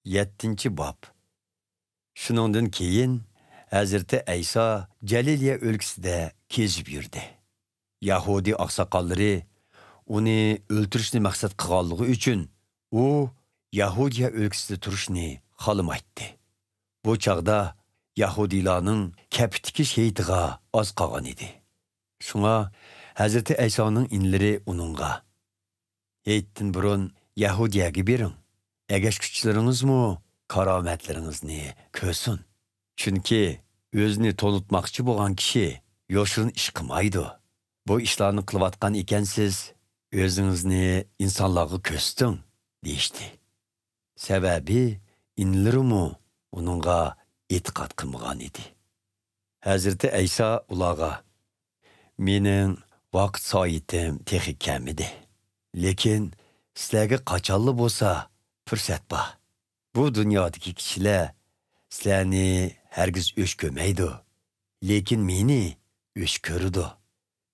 7. bob. Shuningdan keyin Hazreti Ayso Jaliliya o'lkasida kezib yurdi. Yahudi oqsoqollari uni o'ltirishni maqsad qilganligi uchun u Yahudiya o'lkasida turishni xohlamaydi. Bu chaqda Yahudilarning kapitiki sheytiga oz qolgan edi. Shunga Hazreti Aysoning inlari uningga "Heytdan burun Yahudiyaga bering. Egashkuchlaringizmi karomatlaringizni ko'rsin. Chunki o'zini tonutmoqchi bo'lgan kishi yoshirin ish qilmaydi. Bu ishlarni qilayotgan ekansiz, o'zingizni insonlarga ko'rsating" deyishdi. Sababi inlarimu uningga e'tiqod qilmagan edi. Hazreti Ayso ularga "Mening vaqt soatim texi kam edi. Lekin sizlarga qachonli bo'lsa fursat bor. Bu dunyodagi kishilar sizlarni hargiz o'sh ko'rmaydi. Lekin meni o'sh ko'rdi.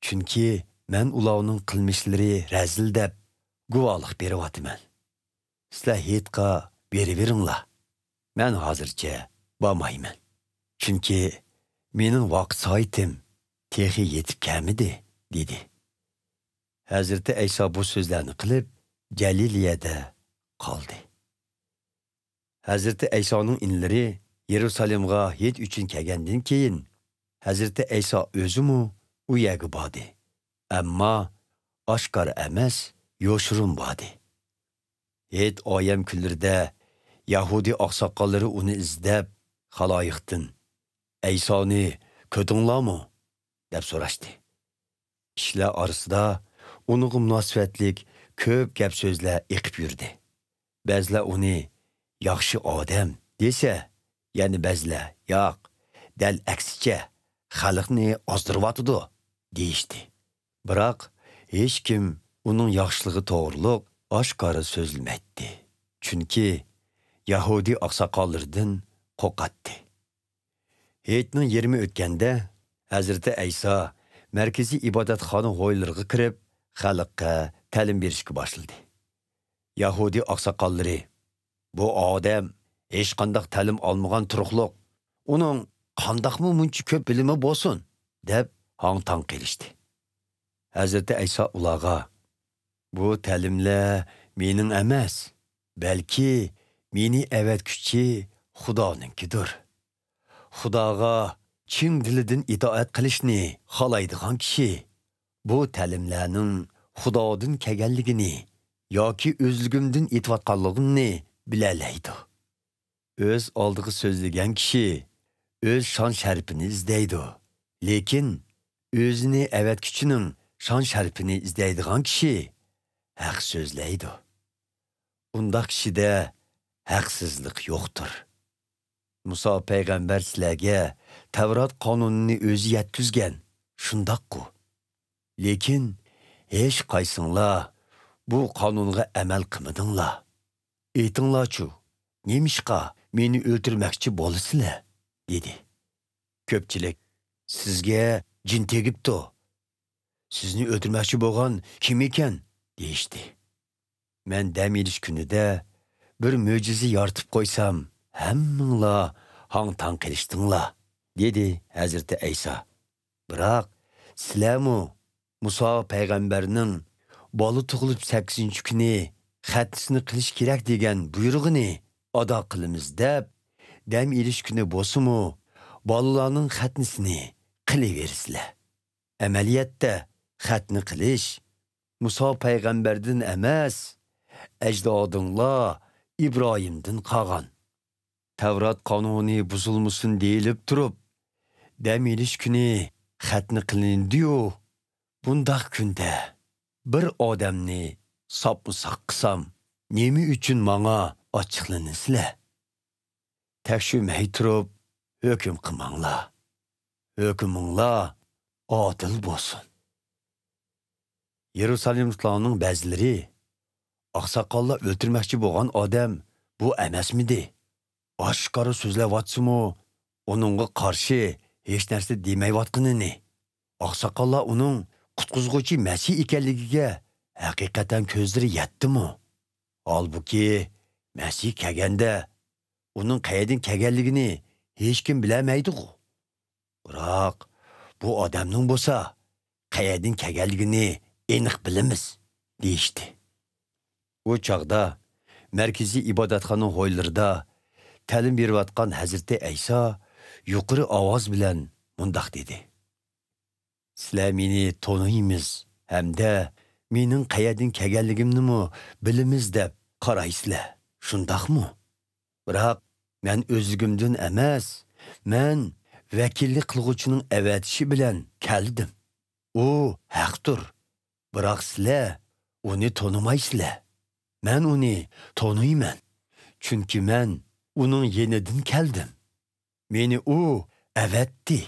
Chunki men ularning qilmishlari razil deb guvohlik beryapman. Sizlar heytqa beraveringlar. Men hozircha bormayman. Chunki mening vaqt soatim texi yetib kelmadi" dedi. Hazreti Ayso bu so'zlarni qilib Jaliliyada qoldi. Hazreti Aysoning inlari Yerusalimga hech uchun kelgandan keyin Hazreti Ayso o'zimu u yerga bordi. Ammo oshkor emas, yoshirin bordi. Hech oyam kunlarida Yahudi oqsoqollari uni izlab xaloyiqdan "Aysoni ko'rdinglarmi?" deb so'rashdi. Kishilar orasida uningga munosabatlik ko'p gap so'zlar eqib yurdi. Ba'zilar uni yaxshi odam desa, ya'ni ba'zilar yo'q, dal aksicha xalqni ozdiryotdi deyishdi. Biroq hech kim uning yaxshiligi to'g'riliq oshkora so'zilmaydi. Chunki Yahudi oqsoqollaridan qo'rqatdi. Heytning 20 o'tganda Hazreti Ayso markaziy ibodatxona g'oylariga kirib, xalqqa ta'lim berishga boshladi. Yahudi oqsoqollari "Bu odam hech qanday ta'lim olmagan turuqliq, uning qandaqmi muncha ko'p bilimi bo'lsin" deb hang-tang qilishdi. Hazreti Ayso ularga "Bu ta'limlar mening emas, balki meni avatguchi Xudoninkidir. Xudoga chin dilidan itoat qilishni xohlaydigan kishi bu ta'limlarning Xudodan kelganligini yoki o'zligimdan aytayotganligimni bilalaydi. O'z oldiga so'zlagan kishi o'z shon sharifini izlaydi. Lekin o'zini avatguchining shon sharifini izlaydigan kishi haq so'zlaydi. Undaq kishida haqsizlik yo'qdir. Musa payg'ambar sizlarga Tavrat qonunini o'zi yetkizgan, shundaqku. Lekin hech qaysinglar bu qonunga amal qilmadinglar. Aytinglarchu, nemishqa meni o'ltirmoqchi bo'lasizlar?" dedi. Ko'pchilik "Sizga jin tegibdi. Sizni o'ltirmoqchi bo'lgan kim ekan?" deyishdi. "Men dam olish kunida bir mo'jiza yaratib qo'ysam, hammanglar hang-tang qilishdinglar", dedi Hazreti Ayso. "Biroq sizlarmi Musa payg'ambarning bola tug'ilib 8-kuni xatnisini qilish kerak degan buyrug'ini ado qilamiz deb, dam olish kuni bo'lsa-mu, bolalarning xatnisini qilaversizlar. Amaliyotda xatni qilish Musa payg'ambardan emas, ajdodinglar İbrahim'den qolgan. Tavrat qonuni buzulmasin deyilib turib, dam olish kuni xatni qilindi-yu, bundaq kunda bir odamni sopmusoq qilsam, nima uchun menga ochiqlanasizlar? Tekshirmay turib, hukm qilmanglar. Hukminglar adil bo'lsin." Yerusalimliklarning ba'zilari oqsoqollar o'ltirmoqchi bo'lgan odam bu emasmidi? Oshkora so'zlayotsa-mu, uningga qarshi hech narsa demayotganini. Oqsoqollar uning qutqizg'uchi Masih ekanligiga haqiqatan ko'zlari yetdimi? Holbuki Masih kelganda uning qayerdan kelganligini hech kim bilmaydi-ku. Biroq bu odamning bo'lsa, qayerdan kelganligini aniq bilamiz, deyishdi. U chaqda markaziy ibodatxona hoylarida ta'lim berayotgan Hazreti Ayso yuqori ovoz bilan mundaq dedi. Sizlar meni tanıymiz hamda mening qayerdan kelganligimni bilamiz deb qaraysizlar. Shundaqmi? Biroq men o'zligimdan emas, men vakillik qilguvchining avatishi bilan keldim. U haqdir. Biroq sizlar uni tanimaysizlar. Men uni tanıyman. Chunki men uning yenidan keldim. Meni u avatdi.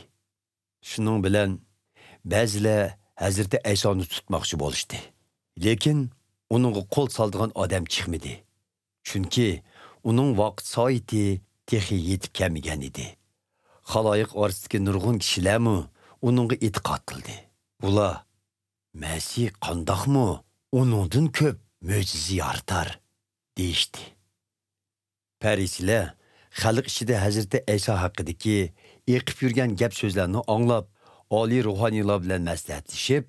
Shuning bilan ba'zilar Hazreti Aysoni tutmoqchi bo'lishdi. Lekin uningga qo'l soldigan odam chiqmadi. Chunki uning vaqt soati texi yetib kelmagan edi. Xaloyiq orasidagi nurg'un kishilarmi uningga e'tiqod qildi. Ular Masih qandoqmi uningdan ko'p mo'jiza yaratar deyishdi. Parislar xalq ichida Hazreti Ayso haqidagi eqib yurgan gap so'zlarni anglab, oliy ruhoniylar bilan maslahatlashib,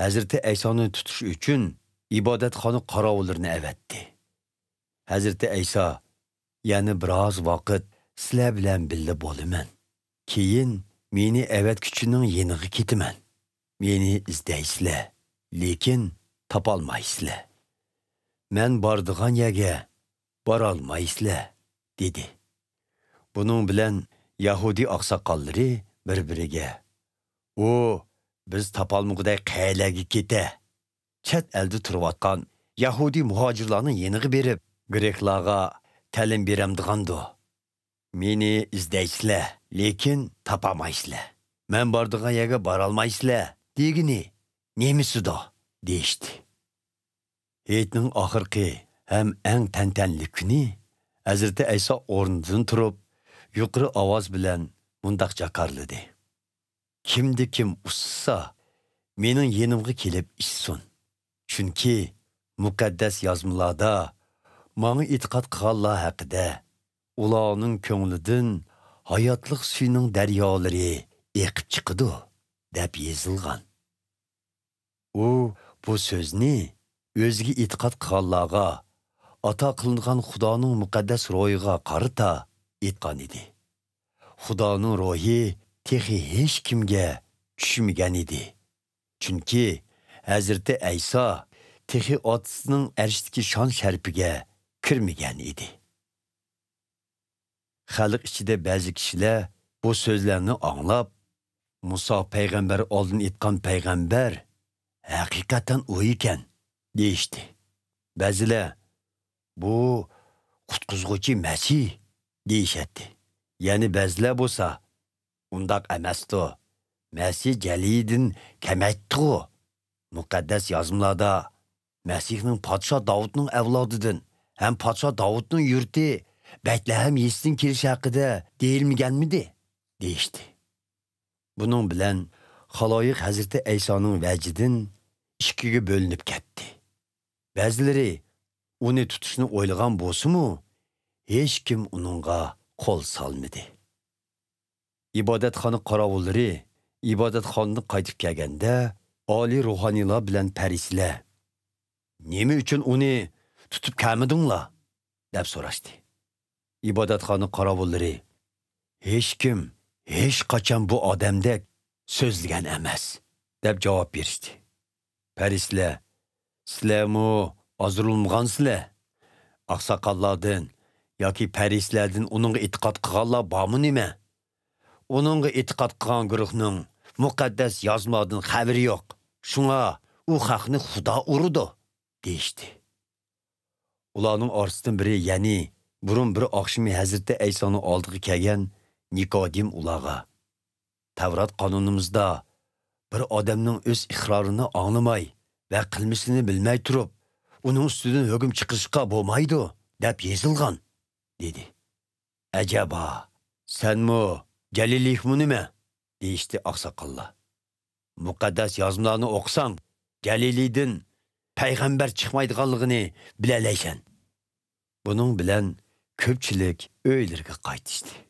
Hazreti Aysoni tutish uchun ibodatxona qorovullarini avatdi. Hazreti Ayso, yana biroz vaqt sizlar bilan birga bo'laman. Keyin meni avatguchining yeniga ketaman. Meni izdaysizlar, lekin topolmaysizlar. Men bordigan yerga borolmaysizlar, dedi. Bunun bilan Yahudi oqsoqollari bir-biriga, "O, biz topolmaguday qayerlarga keta? Chet elda turayotgan Yahudi muhojirlarni yeniga berib, Greklarga ta'lim beramdigando. Meni izdaysizlar, lekin topolmaysizlar. Men bordigan yerga borolmaysizlar, degini nemisido?" deyishdi. Heytning oxirgi ham eng tantanli kuni Hazreti Ayso o'rnidan turib, yuqori ovoz bilan mundaq jakarladi. Kim ussa, mening yenimga kelib ishsin. Chunki muqaddas yozmalarda manga e'tiqod qilganlar haqida ularning ko'nglidan hayotlik suyuning daryolari eqib chiqadi deb yozilgan. U bu so'zni o'ziga e'tiqod qilganlarga ata qilingan Xudoning muqaddas ro'yiga qarata aytgan edi. Xudoning ro'yi texi hech kimga tushmagan edi. Chunki Hazreti Ayso texi otasining arshdagi shon sharpiga kirmagan edi. Xalq ichida ba'zi kishilar bu so'zlarni anglab, Musa payg'ambar oldin aytgan payg'ambar haqiqatan u ekan deyishdi. Ba'zilar bu qutqizg'uchi Masih deyishadi. Yani ba'zilar bo'lsa undaq emasdi. Masih Jalidin kamaytdi. Muqaddas yozmalarda Masihning podsho Davudning avlodidan ham podsho Davudning yurti Betlehem Yes'in kelishi haqida deyilmaganmidi deyishdi. Bunun bilan xaloyiq Hazreti Aysoning vajidan ikkiga bo'linib ketdi. Ba'zilari uni tutishni o'ylagan bo'lsa-mu, hech kim uningga qo'l solmadi. Ibodatxona qorovullari ibodatxonaga qaytib kelganda, oliy ruhoniylar bilan parislar "Nima uchun uni tutib kelmadinglar?" deb so'rashdi. Ibodatxona qorovullari "Hech kim hech qachon bu odamdek so'zlagan emas" deb javob berishdi. Parislar "Sizlarmi ozrilmansizlar? Oqsoqollardan yoki parislardan uningga e'tiqod qilganlar bormi nima? Uningga e'tiqod qilgan guruhning muqaddas yozmadan xabari yo'q. Shunga u xalqni Xudo urdi" deyishdi. Ularning orasidan biri, ya'ni burun bir oqshimi Hazreti Aysoning oldiga kelgan Nikodim ularga, Tavrat qonunimizda bir odamning o'z iqrorini anglamay va qilmishini bilmay turib, uning ustidan hukm chiqarishga bo'lmaydi deb yozilgan dedi. "Ajaba, senmi Jaliliymi nima?" deyishdi oqsoqollar. "Muqaddas yozmalarni o'qisang, Jaliliydan payg'ambar chiqmaydiganligini bilalaysan." Bunun bilan ko'pchilik uylariga qaytishdi.